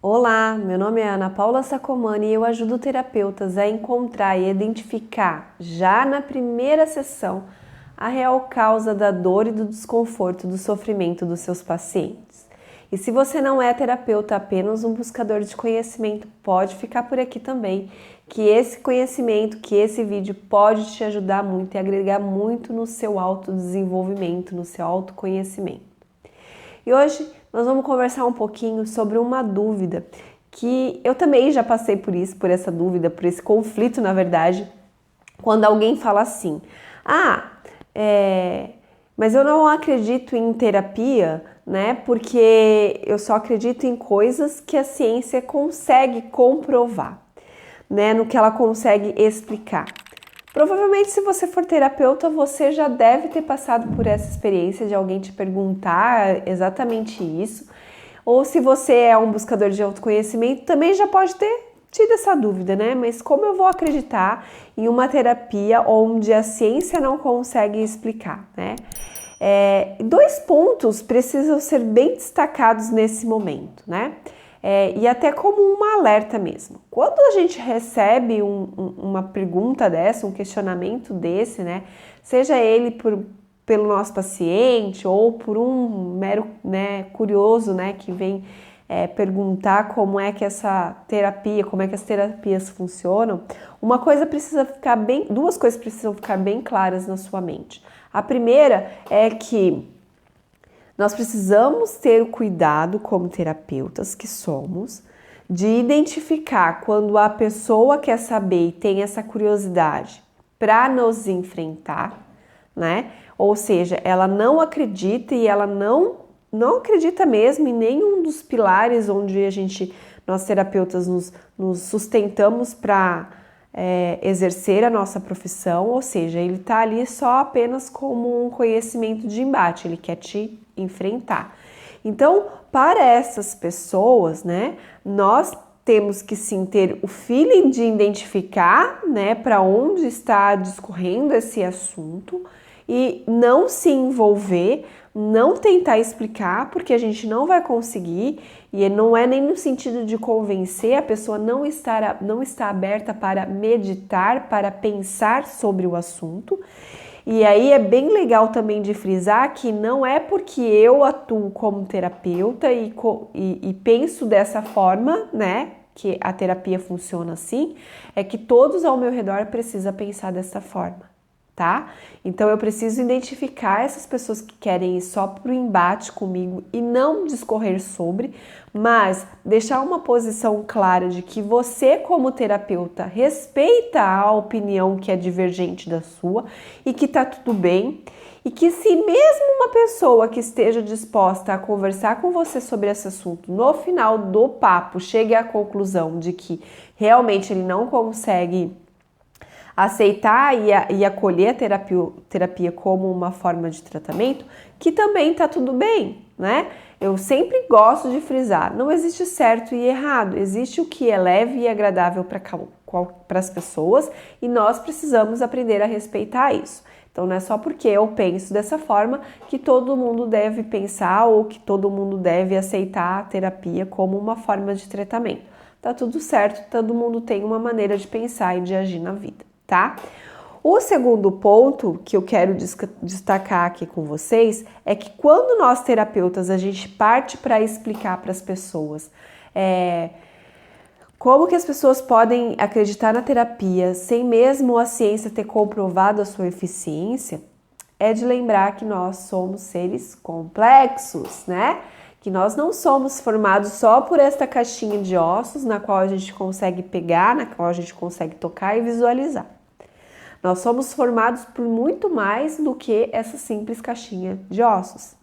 Olá, meu nome é Ana Paula Sacomani e eu ajudo terapeutas a encontrar e identificar, já na primeira sessão, a real causa da dor e do desconforto, do sofrimento dos seus pacientes. E se você não é terapeuta, apenas um buscador de conhecimento, pode ficar por aqui também, que esse conhecimento, que esse vídeo pode te ajudar muito e agregar muito no seu autodesenvolvimento, no seu autoconhecimento. E hoje nós vamos conversar um pouquinho sobre uma dúvida que eu também já passei por isso, por essa dúvida, por esse conflito, na verdade, quando alguém fala assim: mas eu não acredito em terapia, né? Porque eu só acredito em coisas que a ciência consegue comprovar, né? No que ela consegue explicar. Provavelmente, se você for terapeuta, você já deve ter passado por essa experiência de alguém te perguntar exatamente isso. Ou se você é um buscador de autoconhecimento, também já pode ter tido essa dúvida, né? Mas como eu vou acreditar em uma terapia onde a ciência não consegue explicar, né? Dois pontos precisam ser bem destacados nesse momento, né? E até como um alerta mesmo. Quando a gente recebe uma pergunta dessa, um questionamento desse, né, seja ele pelo nosso paciente ou por um mero, né, curioso, né, que vem perguntar como é que essa terapia, como é que as terapias funcionam, duas coisas precisam ficar bem claras na sua mente. A primeira é que nós precisamos ter o cuidado, como terapeutas que somos, de identificar quando a pessoa quer saber e tem essa curiosidade para nos enfrentar, né? Ou seja, ela não acredita e ela não acredita mesmo em nenhum dos pilares onde nós terapeutas nos sustentamos para exercer a nossa profissão, ou seja, ele está ali só apenas como um conhecimento de embate, ele quer te enfrentar. Então, para essas pessoas, né, nós temos que sim ter o feeling de identificar, né, para onde está discorrendo esse assunto e não se envolver, não tentar explicar, porque a gente não vai conseguir, e não é nem no sentido de convencer, a pessoa não está aberta para meditar, para pensar sobre o assunto. E aí é bem legal também de frisar que não é porque eu atuo como terapeuta e penso dessa forma, né, que a terapia funciona assim, é que todos ao meu redor precisam pensar dessa forma, tá? Então eu preciso identificar essas pessoas que querem ir só pro embate comigo e não discorrer sobre, mas deixar uma posição clara de que você, como terapeuta, respeita a opinião que é divergente da sua e que tá tudo bem, e que se mesmo uma pessoa que esteja disposta a conversar com você sobre esse assunto, no final do papo, chegue à conclusão de que realmente ele não consegue aceitar e acolher a terapia como uma forma de tratamento, que também tá tudo bem, né? Eu sempre gosto de frisar, não existe certo e errado, existe o que é leve e agradável para as pessoas e nós precisamos aprender a respeitar isso. Então não é só porque eu penso dessa forma que todo mundo deve pensar ou que todo mundo deve aceitar a terapia como uma forma de tratamento. Tá tudo certo, todo mundo tem uma maneira de pensar e de agir na vida, tá? O segundo ponto que eu quero destacar aqui com vocês é que quando nós terapeutas a gente parte para explicar para as pessoas como que as pessoas podem acreditar na terapia sem mesmo a ciência ter comprovado a sua eficiência, é de lembrar que nós somos seres complexos, né? Que nós não somos formados só por esta caixinha de ossos na qual a gente consegue pegar, na qual a gente consegue tocar e visualizar. Nós somos formados por muito mais do que essa simples caixinha de ossos.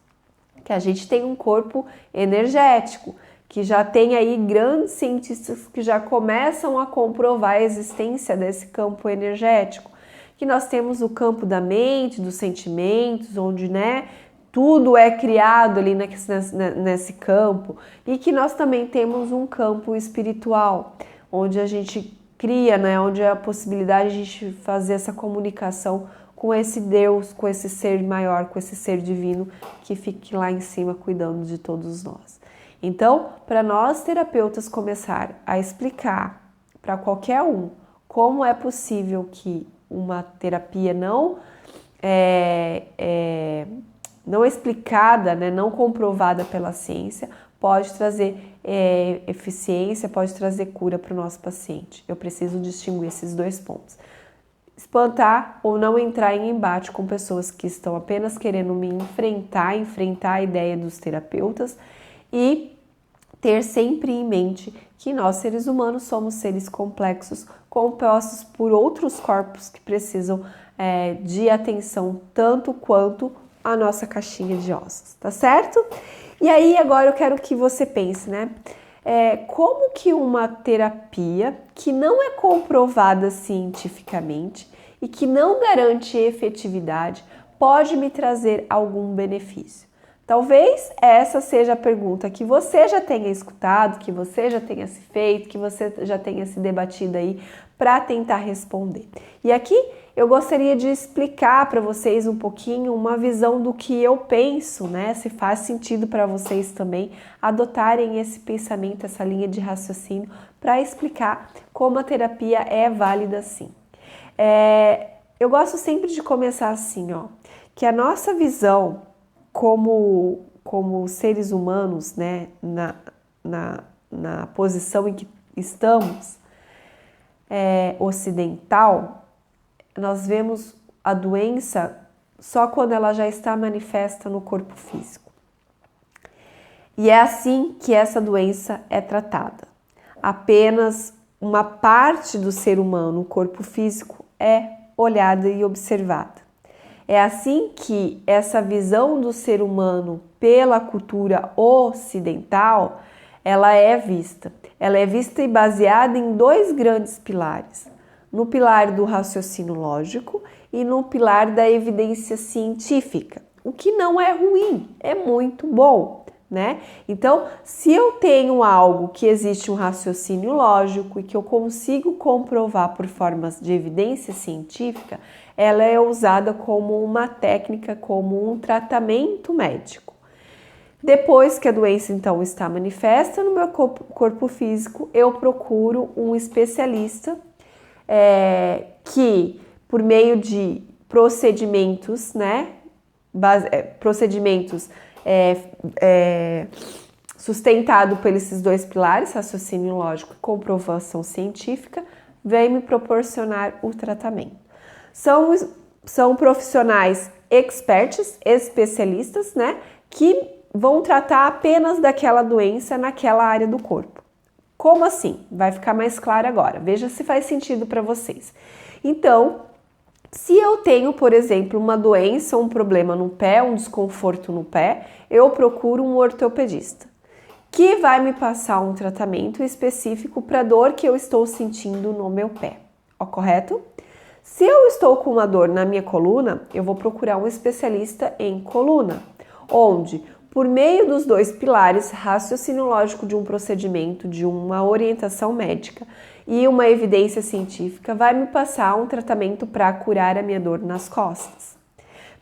Que a gente tem um corpo energético, que já tem aí grandes cientistas que já começam a comprovar a existência desse campo energético. Que nós temos o campo da mente, dos sentimentos, onde, né, tudo é criado ali nesse campo. E que nós também temos um campo espiritual, onde a gente cria, né, onde é a possibilidade de a gente fazer essa comunicação com esse Deus, com esse ser maior, com esse ser divino que fique lá em cima cuidando de todos nós. Então, para nós terapeutas começar a explicar para qualquer um como é possível que uma terapia não explicada, né, não comprovada pela ciência, pode trazer eficiência, pode trazer cura para o nosso paciente. Eu preciso distinguir esses dois pontos. Espantar ou não entrar em embate com pessoas que estão apenas querendo me enfrentar a ideia dos terapeutas e ter sempre em mente que nós, seres humanos, somos seres complexos, compostos por outros corpos que precisam de atenção tanto quanto a nossa caixinha de ossos, tá certo? E aí agora eu quero que você pense, né? Como que uma terapia que não é comprovada cientificamente e que não garante efetividade pode me trazer algum benefício? Talvez essa seja a pergunta que você já tenha escutado, que você já tenha se feito, que você já tenha se debatido aí para tentar responder. E aqui eu gostaria de explicar para vocês um pouquinho uma visão do que eu penso, né? Se faz sentido para vocês também adotarem esse pensamento, essa linha de raciocínio para explicar como a terapia é válida sim. Eu gosto sempre de começar assim, ó, que a nossa visão como seres humanos, né, na posição em que estamos, ocidental, nós vemos a doença só quando ela já está manifesta no corpo físico. E é assim que essa doença é tratada. Apenas uma parte do ser humano, o corpo físico, é olhada e observada. É assim que essa visão do ser humano pela cultura ocidental, ela é vista. Ela é vista e baseada em dois grandes pilares. No pilar do raciocínio lógico e no pilar da evidência científica. O que não é ruim, é muito bom, né? Então, se eu tenho algo que existe um raciocínio lógico e que eu consigo comprovar por formas de evidência científica, ela é usada como uma técnica, como um tratamento médico. Depois que a doença então está manifesta no meu corpo físico, eu procuro um especialista que, por meio de procedimentos, né, sustentado por esses dois pilares, raciocínio lógico e comprovação científica, vem me proporcionar o tratamento. São profissionais experts, especialistas, né, que vão tratar apenas daquela doença naquela área do corpo. Como assim? Vai ficar mais claro agora. Veja se faz sentido para vocês. Então, se eu tenho, por exemplo, uma doença, um problema no pé, um desconforto no pé, eu procuro um ortopedista que vai me passar um tratamento específico para a dor que eu estou sentindo no meu pé. Ó, correto? Se eu estou com uma dor na minha coluna, eu vou procurar um especialista em coluna, onde, por meio dos dois pilares, raciocínio lógico de um procedimento, de uma orientação médica e uma evidência científica, vai me passar um tratamento para curar a minha dor nas costas.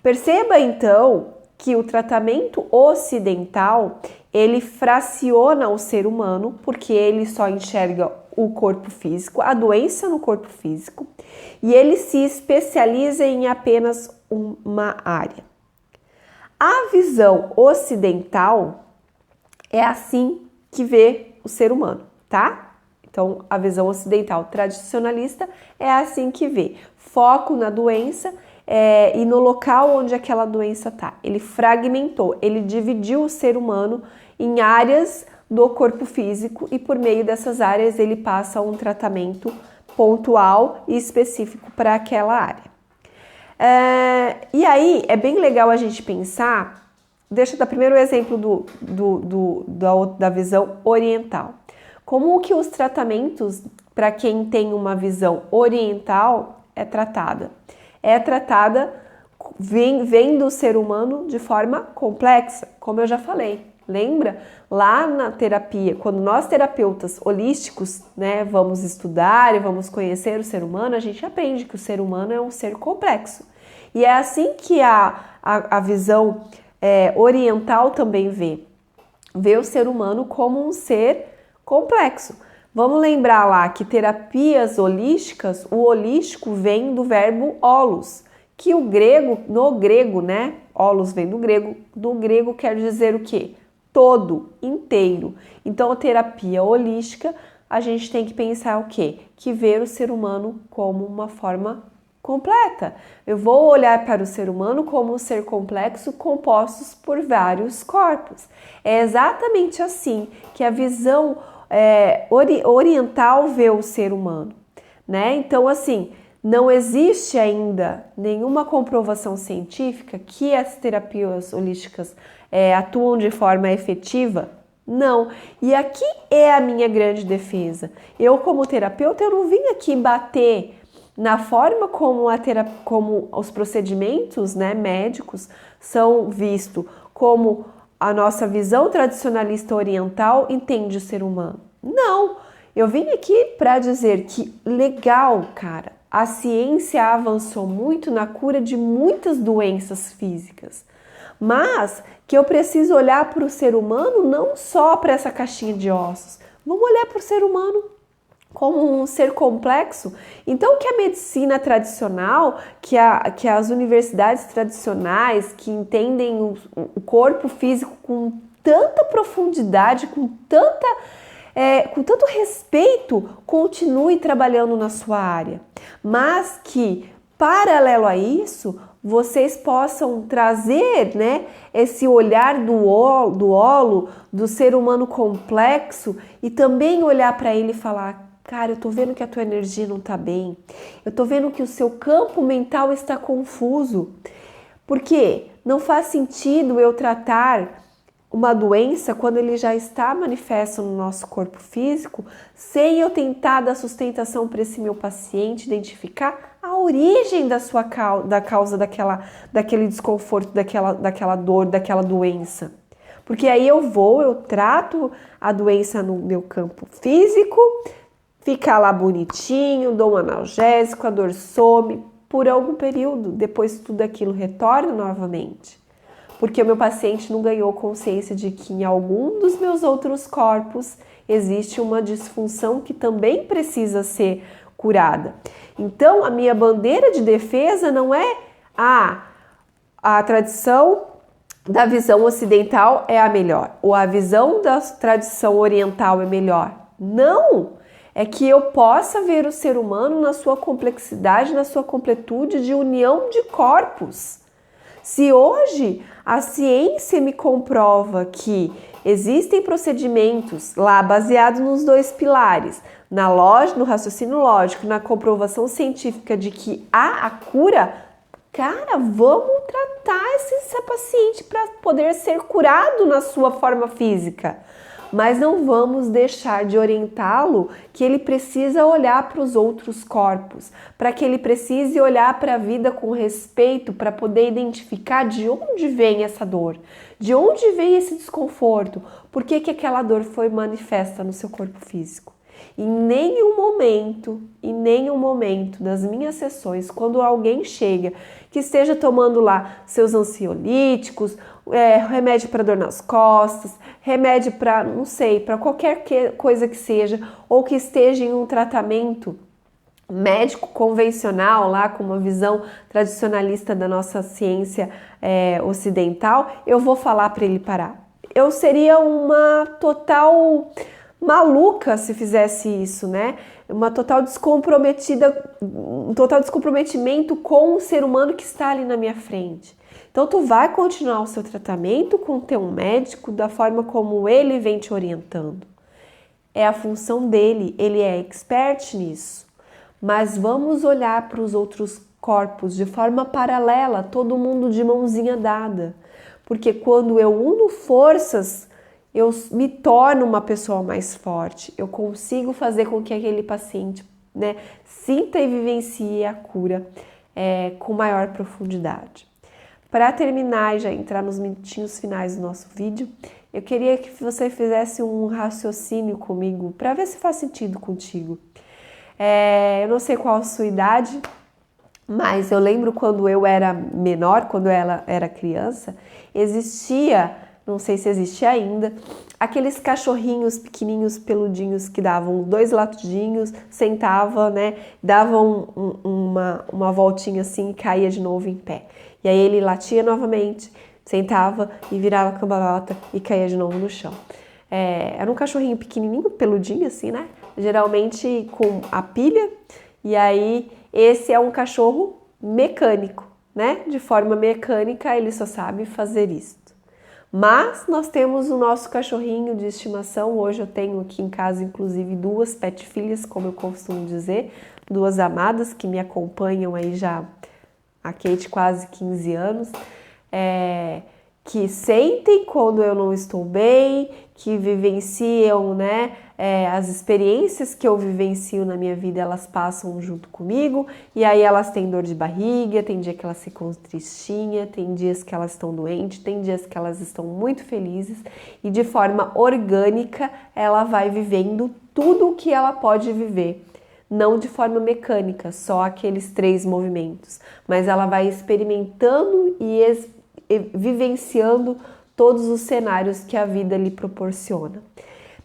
Perceba então que o tratamento ocidental, ele fraciona o ser humano, porque ele só enxerga o corpo físico, a doença no corpo físico, e ele se especializa em apenas uma área. A visão ocidental é assim que vê o ser humano, tá? Então, a visão ocidental tradicionalista é assim que vê. Foco na doença e no local onde aquela doença está. Ele fragmentou, ele dividiu o ser humano em áreas do corpo físico e por meio dessas áreas ele passa um tratamento pontual e específico para aquela área. E aí é bem legal a gente pensar, deixa eu dar primeiro o exemplo da visão oriental. Como que os tratamentos para quem tem uma visão oriental é tratada? Vem do ser humano de forma complexa, como eu já falei. Lembra? Lá na terapia, quando nós terapeutas holísticos, né, vamos estudar e vamos conhecer o ser humano, a gente aprende que o ser humano é um ser complexo. E é assim que a visão oriental também vê. vê o ser humano como um ser complexo. Vamos lembrar lá que terapias holísticas, o holístico vem do verbo holos, que no grego, né? Holos vem do grego quer dizer o quê? Todo, inteiro. Então, a terapia holística, a gente tem que pensar o quê? Que ver o ser humano como uma forma completa. Eu vou olhar para o ser humano como um ser complexo compostos por vários corpos. É exatamente assim que a visão oriental vê o ser humano, né? Então, assim, não existe ainda nenhuma comprovação científica que as terapias holísticas atuam de forma efetiva. Não. E aqui é a minha grande defesa. Eu, como terapeuta, eu não vim aqui bater na forma como os procedimentos, né, médicos são vistos, como a nossa visão tradicionalista oriental entende o ser humano. Não, eu vim aqui para dizer que legal, cara, a ciência avançou muito na cura de muitas doenças físicas, mas que eu preciso olhar para o ser humano não só para essa caixinha de ossos, vamos olhar para o ser humano como um ser complexo. Então, que a medicina tradicional, que as universidades tradicionais, que entendem o corpo físico com tanta profundidade, com tanto respeito, continue trabalhando na sua área. Mas que, paralelo a isso, vocês possam trazer, né, esse olhar do holo, do ser humano complexo, e também olhar para ele e falar: cara, eu tô vendo que a tua energia não tá bem. Eu tô vendo que o seu campo mental está confuso. Porque não faz sentido eu tratar uma doença quando ele já está manifesto no nosso corpo físico, sem eu tentar dar sustentação para esse meu paciente, identificar a origem da causa daquele desconforto, daquela dor, daquela doença. Porque aí eu trato a doença no meu campo físico, fica lá bonitinho, dou um analgésico, a dor some por algum período, depois tudo aquilo retorna novamente. Porque o meu paciente não ganhou consciência de que em algum dos meus outros corpos existe uma disfunção que também precisa ser curada. Então, a minha bandeira de defesa não é a tradição da visão ocidental é a melhor, ou a visão da tradição oriental é melhor. Não! É que eu possa ver o ser humano na sua complexidade, na sua completude de união de corpos. Se hoje a ciência me comprova que existem procedimentos lá baseados nos dois pilares, no raciocínio lógico, na comprovação científica de que há a cura, cara, vamos tratar esse paciente para poder ser curado na sua forma física. Mas não vamos deixar de orientá-lo que ele precisa olhar para os outros corpos, para que ele precise olhar para a vida com respeito, para poder identificar de onde vem essa dor, de onde vem esse desconforto, por que aquela dor foi manifesta no seu corpo físico. Em nenhum momento das minhas sessões, quando alguém chega que esteja tomando lá seus ansiolíticos, remédio para dor nas costas, remédio para, não sei, para qualquer coisa que seja, ou que esteja em um tratamento médico convencional, lá com uma visão tradicionalista da nossa ciência ocidental, eu vou falar para ele parar. Eu seria uma total maluca se fizesse isso, né? Um total descomprometimento com o ser humano que está ali na minha frente. Então, tu vai continuar o seu tratamento com o teu médico da forma como ele vem te orientando. É a função dele, ele é expert nisso. Mas vamos olhar para os outros corpos de forma paralela, todo mundo de mãozinha dada. Porque quando eu uno forças, eu me torno uma pessoa mais forte. Eu consigo fazer com que aquele paciente, né, sinta e vivencie a cura com maior profundidade. Para terminar e já entrar nos minutinhos finais do nosso vídeo, eu queria que você fizesse um raciocínio comigo para ver se faz sentido contigo. Eu não sei qual a sua idade, mas eu lembro quando eu era menor, quando ela era criança, existia não sei se existe ainda, aqueles cachorrinhos pequenininhos, peludinhos que davam 2 latidinhos, sentava, né, davam uma voltinha assim e caía de novo em pé. E aí ele latia novamente, sentava e virava a cambalhota e caía de novo no chão. Era um cachorrinho pequenininho, peludinho assim, né, geralmente com a pilha, e aí esse é um cachorro mecânico, né, de forma mecânica ele só sabe fazer isso. Mas nós temos o nosso cachorrinho de estimação. Hoje eu tenho aqui em casa, inclusive, 2 pet filhas, como eu costumo dizer, 2 amadas que me acompanham aí já, a Kate quase 15 anos, que sentem quando eu não estou bem, que vivenciam, né, as experiências que eu vivencio na minha vida, elas passam junto comigo, e aí elas têm dor de barriga, tem dia que elas ficam tristinhas, tem dias que elas estão doentes, tem dias que elas estão muito felizes, e de forma orgânica ela vai vivendo tudo o que ela pode viver. Não de forma mecânica, só aqueles 3 movimentos, mas ela vai experimentando e vivenciando todos os cenários que a vida lhe proporciona.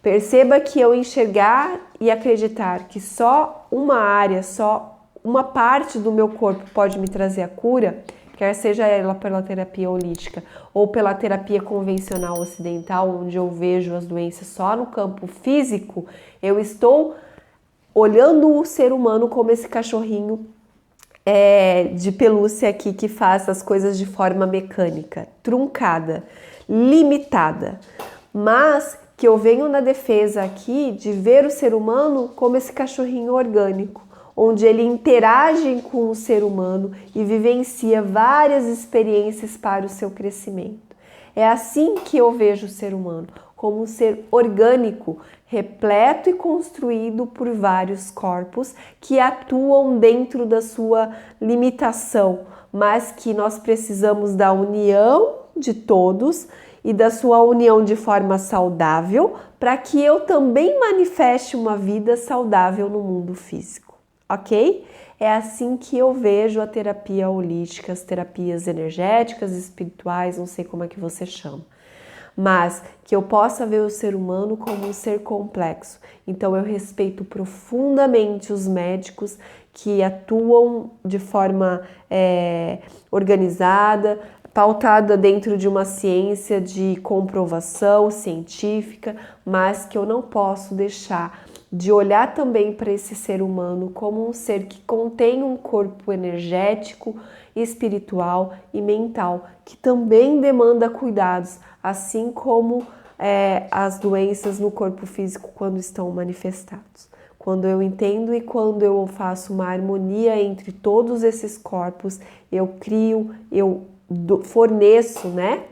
Perceba que eu enxergar e acreditar que só uma área, só uma parte do meu corpo pode me trazer a cura, quer seja ela pela terapia holística ou pela terapia convencional ocidental, onde eu vejo as doenças só no campo físico, eu estou olhando o ser humano como esse cachorrinho de pelúcia aqui que faz as coisas de forma mecânica, truncada, limitada, mas que eu venho na defesa aqui de ver o ser humano como esse cachorrinho orgânico, onde ele interage com o ser humano e vivencia várias experiências para o seu crescimento. É assim que eu vejo o ser humano, como um ser orgânico, repleto e construído por vários corpos que atuam dentro da sua limitação, mas que nós precisamos da união de todos e da sua união de forma saudável para que eu também manifeste uma vida saudável no mundo físico, ok? É assim que eu vejo a terapia holística, as terapias energéticas, espirituais, não sei como é que você chama. Mas que eu possa ver o ser humano como um ser complexo. Então eu respeito profundamente os médicos que atuam de forma organizada, pautada dentro de uma ciência de comprovação científica, mas que eu não posso deixar de olhar também para esse ser humano como um ser que contém um corpo energético, espiritual e mental, que também demanda cuidados, assim como as doenças no corpo físico quando estão manifestados. Quando eu entendo e quando eu faço uma harmonia entre todos esses corpos, eu crio, eu forneço, né,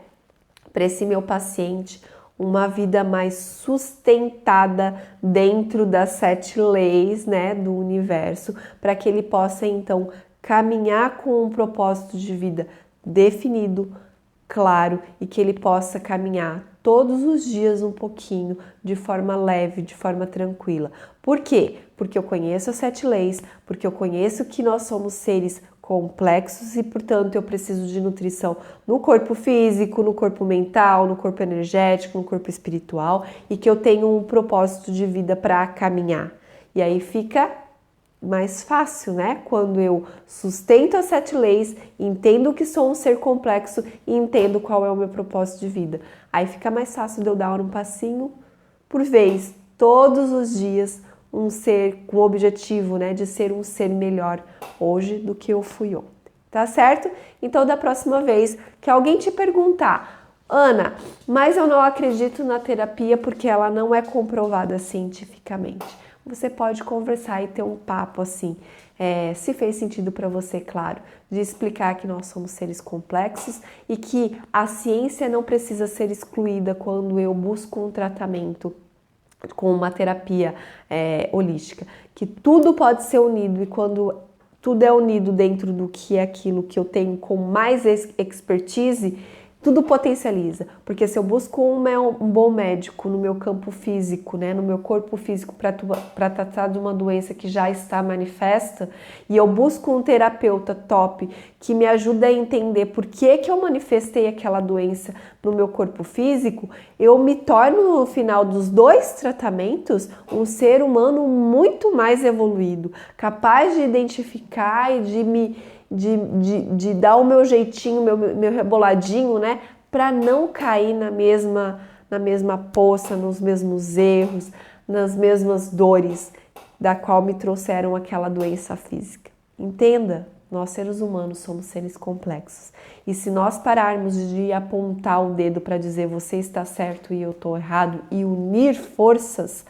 para esse meu paciente uma vida mais sustentada dentro das 7 leis, né, do universo, para que ele possa então caminhar com um propósito de vida definido, claro, e que ele possa caminhar todos os dias um pouquinho, de forma leve, de forma tranquila. Por quê? Porque eu conheço as 7 leis, porque eu conheço que nós somos seres complexos e, portanto, eu preciso de nutrição no corpo físico, no corpo mental, no corpo energético, no corpo espiritual e que eu tenho um propósito de vida para caminhar. E aí fica mais fácil, né? Quando eu sustento as 7 leis, entendo que sou um ser complexo e entendo qual é o meu propósito de vida. Aí fica mais fácil de eu dar um passinho por vez, todos os dias, um ser com o objetivo, né, de ser um ser melhor hoje do que eu fui ontem. Tá certo? Então, da próxima vez que alguém te perguntar, Ana, mas eu não acredito na terapia porque ela não é comprovada cientificamente. Você pode conversar e ter um papo assim, se fez sentido para você, claro, de explicar que nós somos seres complexos e que a ciência não precisa ser excluída quando eu busco um tratamento com uma terapia holística, que tudo pode ser unido e quando tudo é unido dentro do que é aquilo que eu tenho com mais expertise, Tudo potencializa, porque se eu busco um bom médico no meu campo físico, né, no meu corpo físico para tratar de uma doença que já está manifesta, e eu busco um terapeuta top que me ajuda a entender por que eu manifestei aquela doença no meu corpo físico, eu me torno no final dos 2 tratamentos um ser humano muito mais evoluído, capaz de identificar e de dar o meu jeitinho, meu reboladinho, né? Para não cair na mesma poça, nos mesmos erros, nas mesmas dores da qual me trouxeram aquela doença física. Entenda, nós seres humanos somos seres complexos. E se nós pararmos de apontar o dedo para dizer você está certo e eu estou errado e unir forças,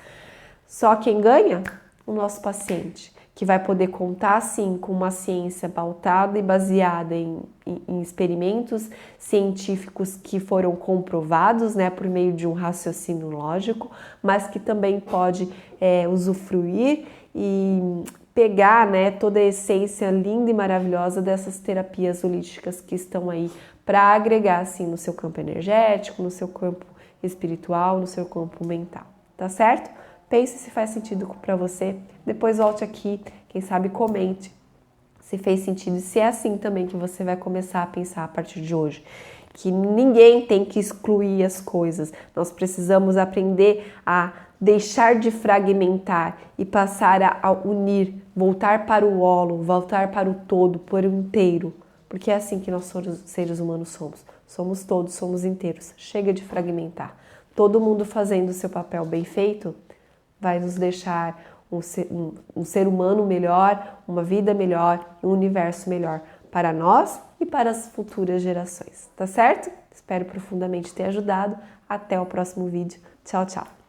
só quem ganha? O nosso paciente, que vai poder contar, sim, com uma ciência pautada e baseada em experimentos científicos que foram comprovados, né, por meio de um raciocínio lógico, mas que também pode usufruir e pegar, né, toda a essência linda e maravilhosa dessas terapias holísticas que estão aí para agregar, assim, no seu campo energético, no seu campo espiritual, no seu campo mental, tá certo? Pense se faz sentido para você, depois volte aqui, quem sabe comente se fez sentido e se é assim também que você vai começar a pensar a partir de hoje. Que ninguém tem que excluir as coisas, nós precisamos aprender a deixar de fragmentar e passar a unir, voltar para o holo, voltar para o todo, por inteiro, porque é assim que nós seres humanos somos. Somos todos, somos inteiros, chega de fragmentar. Todo mundo fazendo o seu papel bem feito vai nos deixar um ser humano melhor, uma vida melhor, um universo melhor para nós e para as futuras gerações, tá certo? Espero profundamente ter ajudado. Até o próximo vídeo. Tchau, tchau!